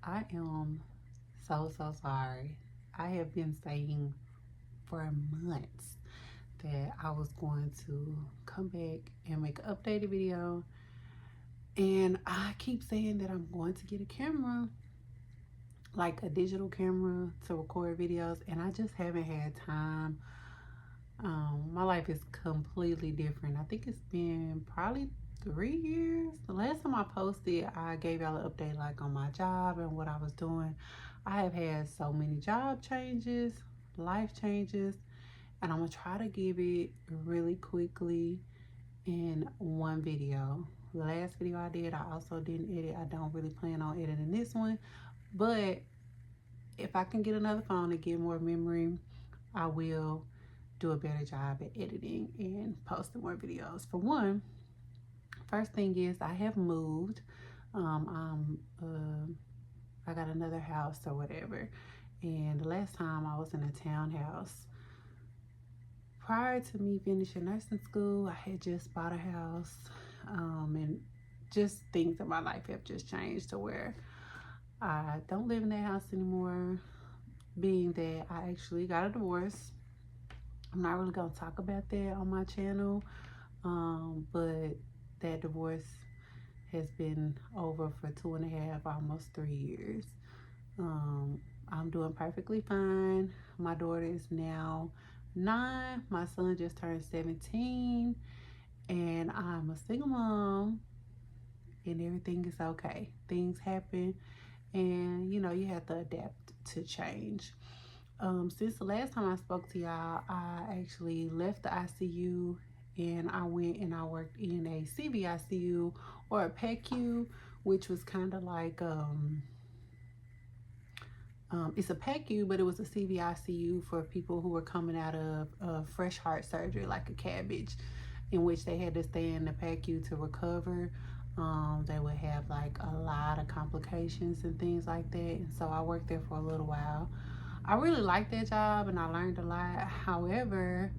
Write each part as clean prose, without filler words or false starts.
I am so sorry. I have been saying for months that I was going to come back and make an updated video. And I keep saying that I'm going to get a camera, like a digital camera to record videos, and I just haven't had time. My life is completely different. I think it's been probably 3 years. The last time I posted, I gave y'all an update like on my job and what I was doing. I have had so many job changes, life changes, and I'm gonna try to give it really quickly in one video. The last video I did, I also didn't edit. I don't really plan on editing this one, but if I can get another phone to get more memory, I will do a better job at editing and posting more videos. For one, first thing is I have moved. I got another house or whatever, and the last time I was in a townhouse. Prior to me finishing nursing school, I had just bought a house, and just things in my life have just changed to where I don't live in that house anymore, being that I actually got a divorce. I'm not really going to talk about that on my channel, but that divorce has been over for 2.5, almost 3 years. I'm doing perfectly fine. My daughter is now 9. My son just turned 17, and I'm a single mom, and everything is okay. Things happen, and you have to adapt to change. Since the last time I spoke to y'all, I actually left the ICU and I went and I worked in a CVICU or a PECU, which was kind of like it's a PECU, but it was a CVICU for people who were coming out of fresh heart surgery, like a cabbage, in which they had to stay in the PECU to recover. They would have like a lot of complications and things like that, and so I worked there for a little while. I really liked that job and I learned a lot. However,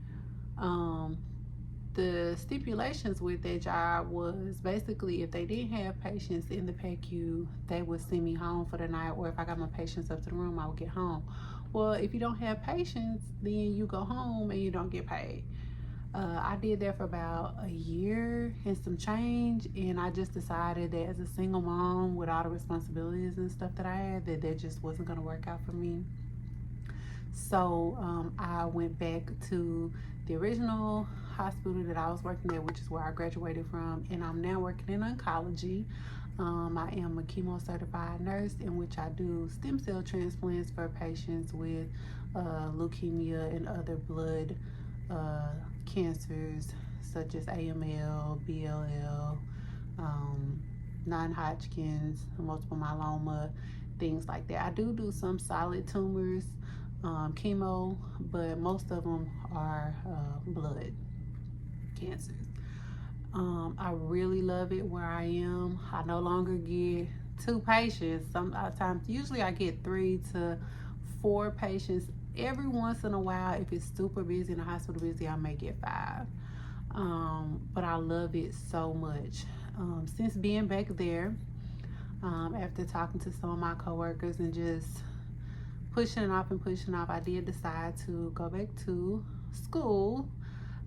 the stipulations with that job was basically if they didn't have patients in the PECU, they would send me home for the night, or if I got my patients up to the room, I would get home. Well, if you don't have patients, then you go home and you don't get paid. I did that for about a year and some change, and I just decided that as a single mom with all the responsibilities and stuff that I had, that just wasn't going to work out for me. So I went back to the original hospital that I was working at, which is where I graduated from, and I'm now working in oncology. I am a chemo certified nurse, in which I do stem cell transplants for patients with leukemia and other blood cancers such as AML, BLL, non-Hodgkin's, multiple myeloma, things like that. I do some solid tumors, chemo, but most of them are blood cancers. I really love it where I am. I no longer get 2 patients. Sometimes, usually I get 3 to 4 patients. Every once in a while, if it's super busy and the hospital busy, I may get 5. But I love it so much. Since being back there, after talking to some of my coworkers and just pushing it off, I did decide to go back to school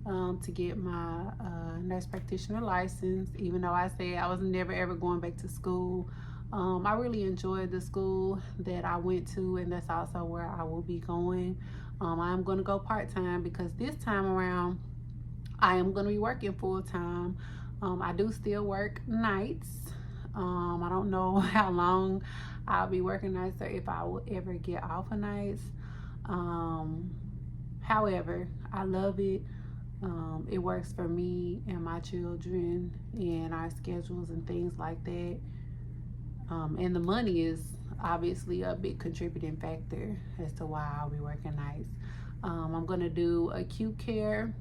to get my nurse practitioner license. Even though I said I was never ever going back to school, I really enjoyed the school that I went to, and that's also where I will be going. I'm going to go part-time because this time around I am going to be working full-time. I do still work nights. I don't know how long I'll be working nights or if I will ever get off of nights. However, I love it. It works for me and my children and our schedules and things like that. And the money is obviously a big contributing factor as to why I'll be working nights. I'm going to do acute care,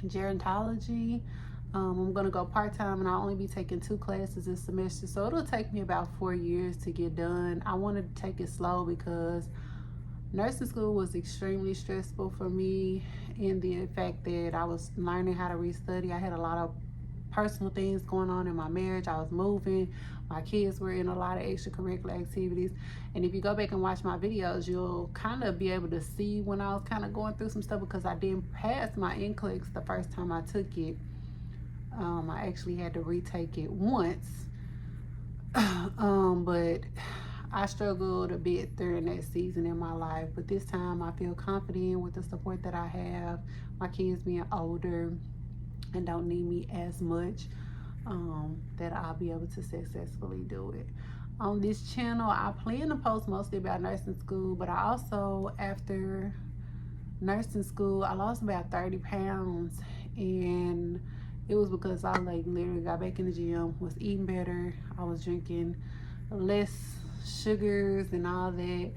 gerontology. I'm going to go part-time, and I'll only be taking 2 classes this semester, so it'll take me about 4 years to get done. I wanted to take it slow because nursing school was extremely stressful for me in the fact that I was learning how to restudy. I had a lot of personal things going on in my marriage. I was moving. My kids were in a lot of extracurricular activities. And if you go back and watch my videos, you'll kind of be able to see when I was kind of going through some stuff, because I didn't pass my NCLEX the first time I took it. I actually had to retake it once. But I struggled a bit during that season in my life. But this time I feel confident with the support that I have. My kids being older and don't need me as much, that I'll be able to successfully do it. On this channel, I plan to post mostly about nursing school, but I also, after nursing school, I lost about 30 pounds, and it was because I literally got back in the gym, was eating better, I was drinking less sugars and all that,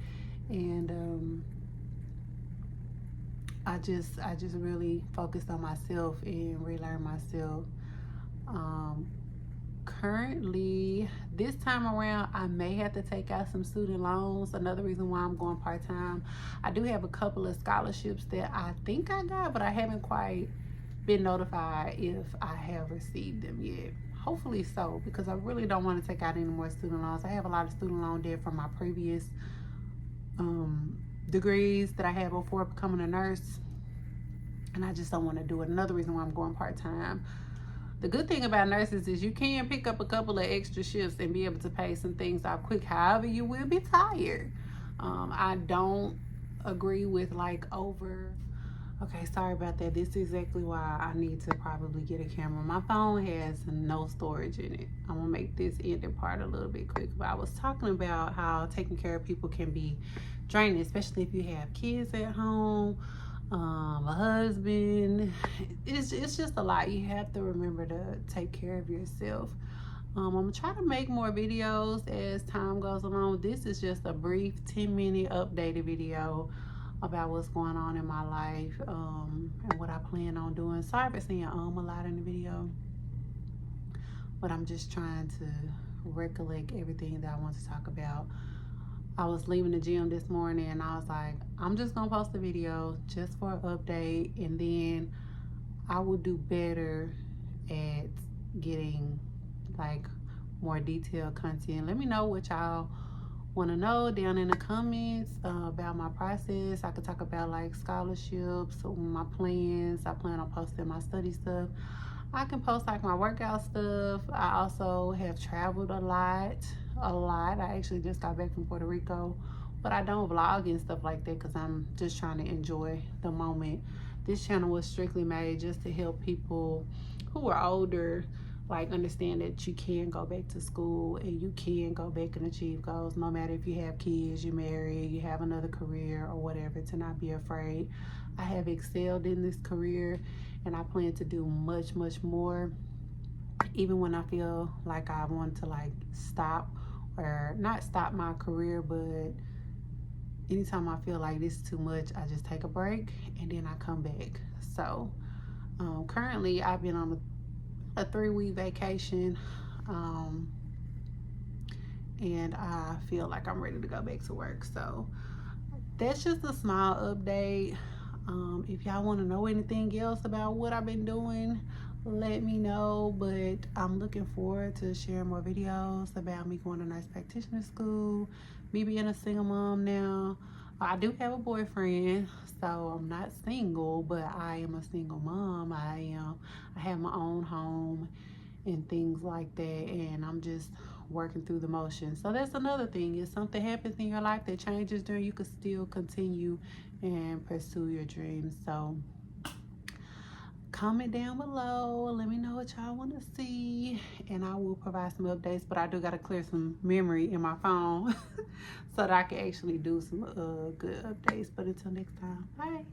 and I just really focused on myself and relearned myself. Currently, this time around, I may have to take out some student loans. Another reason why I'm going part-time. I do have a couple of scholarships that I think I got, but I haven't quite been notified if I have received them yet. Hopefully so, because I really don't want to take out any more student loans. I have a lot of student loan debt from my previous degrees that I had before becoming a nurse, and I just don't want to do it. Another reason why I'm going part-time. The good thing about nurses is you can pick up a couple of extra shifts and be able to pay some things off quick. However, you will be tired. I don't agree with okay, sorry about that. This is exactly why I need to probably get a camera. My phone has no storage in it. I'm gonna make this ending part a little bit quick, but I was talking about how taking care of people can be draining, especially if you have kids at home, a husband. It's just a lot. You have to remember to take care of yourself. I'm gonna try to make more videos as time goes along. This is just a brief 10-minute updated video about what's going on in my life, and what I plan on doing. Sorry for saying a lot in the video, but I'm just trying to recollect everything that I want to talk about. I was leaving the gym this morning and I was like, I'm just gonna post a video just for an update, and then I will do better at getting more detailed content. Let me know what y'all want to know down in the comments about my process. I could talk about scholarships, my plans. I plan on posting my study stuff. I can post my workout stuff. I also have traveled a lot. I actually just got back from Puerto Rico, but I don't vlog and stuff like that because I'm just trying to enjoy the moment. This channel was strictly made just to help people who are older understand that you can go back to school and you can go back and achieve goals, no matter if you have kids, you're married, you have another career or whatever, to not be afraid. I have excelled in this career and I plan to do much more, even when I feel like I want to stop, or not stop my career, but anytime I feel like this is too much, I just take a break and then I come back. So currently I've been on a 3-week vacation, and I feel like I'm ready to go back to work. So that's just a small update. If y'all want to know anything else about what I've been doing, let me know. But I'm looking forward to sharing more videos about me going to nurse practitioner school, me being a single mom now. I do have a boyfriend, so I'm not single, but I am a single mom. I have my own home and things like that, and I'm just working through the motions. So that's another thing. If something happens in your life that changes during, you can still continue and pursue your dreams. So comment down below, let me know what y'all want to see, and I will provide some updates. But I do got to clear some memory in my phone so that I can actually do some good updates. But until next time, bye.